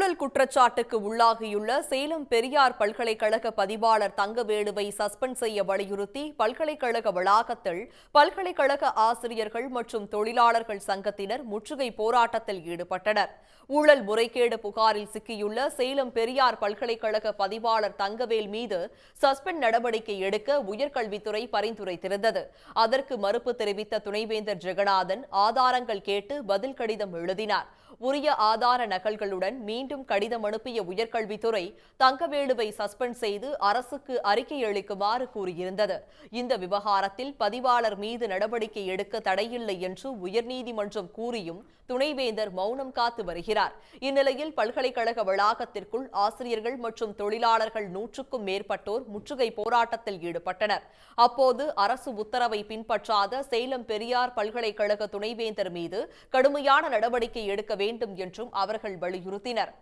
ஊழல் குற்றச்சாட்டுக்கு உள்ளாகியுள்ள சேலம் பெரியார் பல்கலைக்கழக பதிவாளர் தங்கவேலுவை சஸ்பெண்ட் செய்ய வலியுறுத்தி பல்கலைக்கழக வளாகத்தில் பல்கலைக்கழக ஆசிரியர்கள் மற்றும் தொழிலாளர்கள் சங்கத்தினர் முற்றுகை போராட்டத்தில் ஈடுபட்டனர். ஊழல் முறைகேடு புகாரில் சிக்கியுள்ள சேலம் பெரியார் பல்கலைக்கழக பதிவாளர் தங்கவேல் மீது சஸ்பெண்ட் நடவடிக்கை எடுக்க உயர்கல்வித்துறை பரிந்துரைத்திருந்தது. அதற்கு மறுப்பு தெரிவித்த துணைவேந்தர் ஜெகநாதன் ஆதாரங்கள் கேட்டு பதில் கடிதம் எழுதினார். உரிய ஆதார நகல்களுடன் மீண்டும் கடிதம் அனுப்பிய உயர்கல்வித்துறை தங்கவேலுவை சஸ்பெண்ட் செய்து அரசுக்கு அறிக்கை அளிக்குமாறு கூறியிருந்தது. இந்த விவகாரத்தில் பதிவாளர் மீது நடவடிக்கை எடுக்க தடையில்லை என்று உயர்நீதிமன்றம் கூறியும் துணைவேந்தர் மௌனம் காத்து வருகிறார். இந்நிலையில் பல்கலைக்கழக வளாகத்திற்குள் ஆசிரியர்கள் மற்றும் தொழிலாளர்கள் 100க்கும் மேற்பட்டோர் முற்றுகை போராட்டத்தில் ஈடுபட்டனர். அப்போது அரசு உத்தரவை பின்பற்றாத சேலம் பெரியார் பல்கலைக்கழக துணைவேந்தர் மீது கடுமையான நடவடிக்கை எடுக்க வேண்டும் என்றும் அவர்கள் வலியுறுத்தினர்.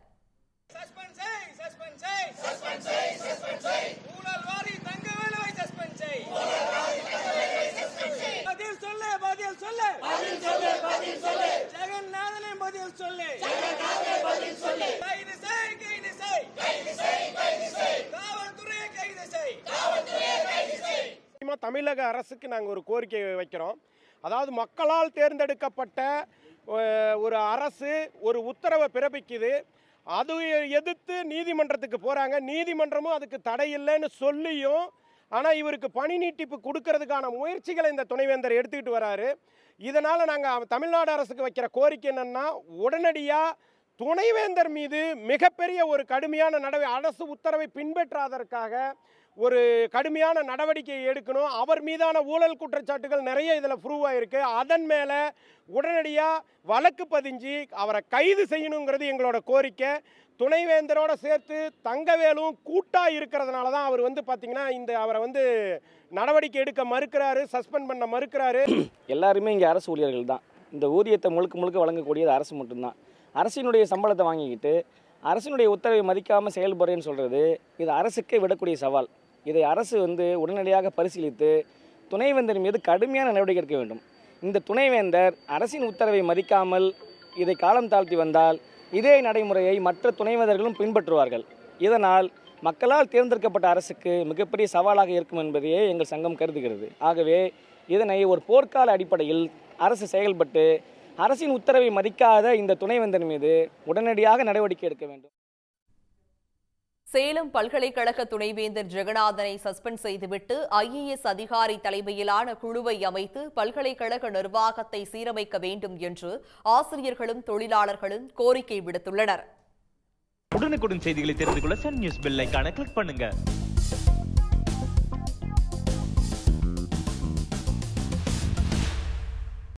தமிழக அரசுக்கு நாங்கள் ஒரு கோரிக்கை வைக்கிறோம். அதாவது மக்களால் தேர்ந்தெடுக்கப்பட்ட ஒரு அரசு ஒரு உத்தரவை பிறப்பிக்குது. அது எதிர்த்து நீதிமன்றத்துக்கு போகிறாங்க. நீதிமன்றமும் அதுக்கு தடை இல்லைன்னு சொல்லியும் ஆனால் இவருக்கு பணி நீட்டிப்பு கொடுக்கறதுக்கான முயற்சிகளை இந்த துணைவேந்தர் எடுத்துக்கிட்டு வராரு. இதனால் நாங்கள் தமிழ்நாடு அரசுக்கு வைக்கிற கோரிக்கை என்னென்னா, உடனடியாக துணைவேந்தர் மீது மிகப்பெரிய ஒரு கடுமையான அரசு உத்தரவை பின்பற்றாதற்காக ஒரு கடுமையான நடவடிக்கை எடுக்கணும். அவர் மீதான ஊழல் குற்றச்சாட்டுகள் நிறைய இதில் ப்ரூவ் ஆகிருக்கு. அதன் மேலே உடனடியாக வழக்கு பதிஞ்சு அவரை கைது செய்யணுங்கிறது எங்களோட கோரிக்கை. துணைவேந்தரோட சேர்த்து தங்கவேலும் கூட்டாக இருக்கிறதுனால தான் அவர் பார்த்திங்கன்னா அவரை நடவடிக்கை எடுக்க மறுக்கிறாரு, சஸ்பெண்ட் பண்ண மறுக்கிறாரு. எல்லாருமே இங்கே அரசு ஊழியர்கள் தான். இந்த ஊதியத்தை முழுக்க முழுக்க வழங்கக்கூடியது அரசு மட்டும்தான். அரசினுடைய சம்பளத்தை வாங்கிக்கிட்டு அரசினுடைய உத்தரவை மதிக்காமல் செயல்படுறேன்னு சொல்கிறது இது அரசுக்கே விடக்கூடிய சவால். இதை அரசு உடனடியாக பரிசீலித்து துணைவேந்தர் மீது கடுமையான நடவடிக்கை எடுக்க வேண்டும். இந்த துணைவேந்தர் அரசின் உத்தரவை மதிக்காமல் இதை காலம் தாழ்த்தி வந்தால் இதே நடைமுறையை மற்ற துணைவேந்தர்களும் பின்பற்றுவார்கள். இதனால் மக்களால் தேர்ந்தெடுக்கப்பட்ட அரசுக்கு மிகப்பெரிய சவாலாக இருக்கும் என்பதையே எங்கள் சங்கம் கருதுகிறது. ஆகவே இதனை ஒரு போர்க்கால அடிப்படையில் அரசு செயல்பட்டு அரசின் உத்தரவை மதிக்காத இந்த துணைவேந்தர் மீது உடனடியாக நடவடிக்கை எடுக்க வேண்டும். சேலம் பல்கலைக்கழக துணைவேந்தர் ஜெகநாதனை சஸ்பெண்ட் செய்துவிட்டு IAS அதிகாரி தலைமையிலான குழுவை அமைத்து பல்கலைக்கழக நிர்வாகத்தை சீரமைக்க வேண்டும் என்று ஆசிரியர்களும் தொழிலாளர்களும் கோரிக்கை விடுத்துள்ளனர். உடனுக்குடன் செய்திகளை தெரிந்து கொள்ள சன் நியூஸ் பெல் ஐகானை கிளிக் பண்ணுங்க.